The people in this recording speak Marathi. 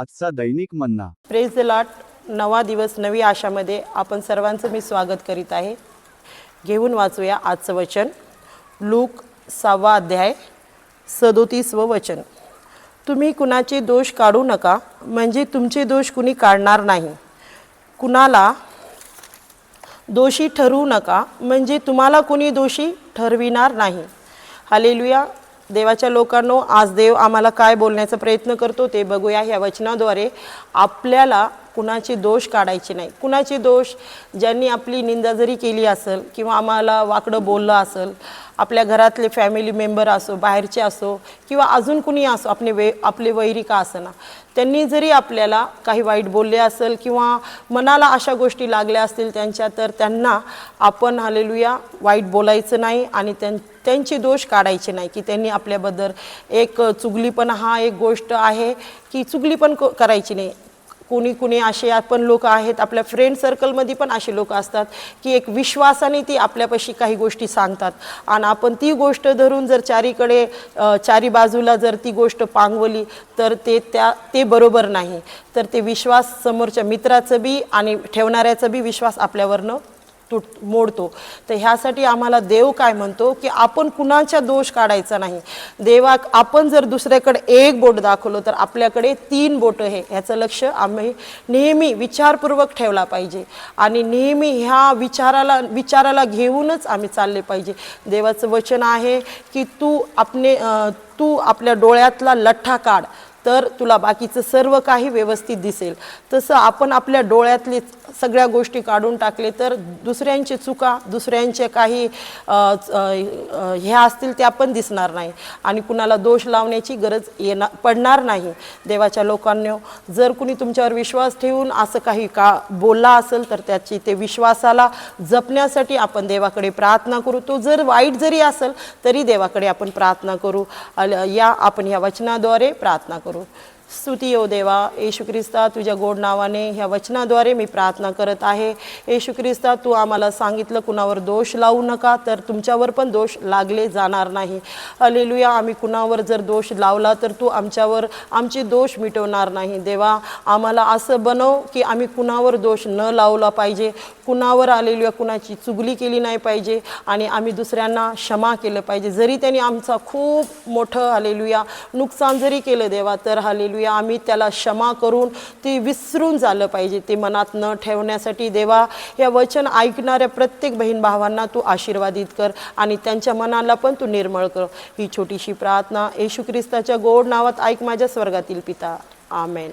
आजचा दैनिक मन्ना. Praise the Lord. नवा दिवस नवी आशामध्ये आपण सर्वांचं मी स्वागत करीत आहे. घेऊन वाचूया आजचं वचन. लूक 6 अध्याय 37 वचन. तुम्ही कुणाचे दोष काढू नका, म्हणजे तुमचे दोष कुणी काढणार नाही. कुणाला दोषी ठरवू नका, म्हणजे तुम्हाला कुणी दोषी ठरविणार नाही. हालेलुया. देवाच्या लोकांनो, आज देव आम्हाला काय बोलण्याचा प्रयत्न करतो ते बघूया. ह्या वचनाद्वारे आपल्याला कुणाचे दोष काढायचे नाही. कुणाचे दोष, ज्यांनी आपली निंदा जरी केली असेल किंवा आम्हाला वाकडं बोललं असेल, आपल्या घरातले फॅमिली मेंबर असो, बाहेरचे असो किंवा अजून कुणी असो, आपले वैरिका असं ना, त्यांनी जरी आपल्याला काही वाईट बोलले असेल किंवा मनाला अशा गोष्टी लागल्या असतील त्यांच्या, तर त्यांना आपण हालेलुया वाईट बोलायचं नाही आणि त्यांचे दोष काढायचे नाही की त्यांनी आपल्याबद्दल एक चुगलीपणा हा एक गोष्ट आहे की चुगलीपण करायची नाही. कुणी असे आपण लोक आहेत, आपल्या फ्रेंड सर्कलमध्ये पण असे लोक असतात की एक विश्वासाने ती आपल्यापाशी काही गोष्टी सांगतात आणि आपण ती गोष्ट धरून जर चारी बाजूला जर ती गोष्ट पांगवली तर ते बरोबर नाही. तर ते विश्वास समोरच्या मित्राचं बी आणि ठेवणाऱ्याचं बी विश्वास आपल्यावरनं मोडतो. तर ह्यासाठी आम्हाला देव काय म्हणतो की आपण कुणाचा दोष काढायचा नाही. देवा आपण जर दुसऱ्याकडे एक बोट दाखवलं तर आपल्याकडे 3 बोटं आहे, ह्याचं लक्ष आम्ही नेहमी विचारपूर्वक ठेवला पाहिजे आणि नेहमी ह्या विचाराला घेऊनच आम्ही चालले पाहिजे. देवाचं वचन आहे की तू आपल्या डोळ्यातला लठ्ठा काढ तर तुला बाकीचं सर्व काही व्यवस्थित दिसेल. तसं आपण आपल्या डोळ्यातले सगळ्या गोष्टी काढून टाकले तर दुसऱ्यांचे चुका, दुसऱ्यांचे काही हे असतील ते आपण दिसणार नाही आणि कुणाला दोष लावण्याची गरज पडणार नाही. देवाच्या लोकांनो, जर कुणी तुमच्यावर विश्वास ठेवून असं काही बोलला असेल तर ते विश्वासाला जपण्यासाठी आपण देवाकडे प्रार्थना करू. तो जर वाईट जरी असेल तरी देवाकडे आपण प्रार्थना करू. आपण ह्या वचनाद्वारे प्रार्थना करू. स्तुती येऊ देवा. येशू ख्रिस्ता, तुझ्या गोड नावाने ह्या वचनाद्वारे मी प्रार्थना करत आहे. येशू ख्रिस्ता, तू आम्हाला सांगितलं कुणावर दोष लावू नका, तर तुमच्यावर पण दोष लागले जाणार नाही. हालेलुया. आम्ही कुणावर जर दोष लावला तर तू आमचे दोष मिटवणार नाही. देवा, आम्हाला असं बनव की आम्ही कुणावर दोष न लावला पाहिजे, कुणावर हालेलुया कुणाची चुगली केली नाही पाहिजे आणि आम्ही दुसऱ्यांना क्षमा केलं पाहिजे. जरी त्यांनी आमचा खूप मोठं हालेलुया नुकसान जरी केलं देवा, तर हालेलुया आम्ही त्याला क्षमा करून ते विसरून झालं पाहिजे. ते मनात न ठेवण्यासाठी देवा, या वचन ऐकणाऱ्या प्रत्येक बहीण भावांना तू आशीर्वादित कर आणि त्यांच्या मनाला पण तू निर्मळ कर. ही छोटीशी प्रार्थना येशू ख्रिस्ताच्या गोड नावात ऐक माझ्या स्वर्गातील पिता. आमेन.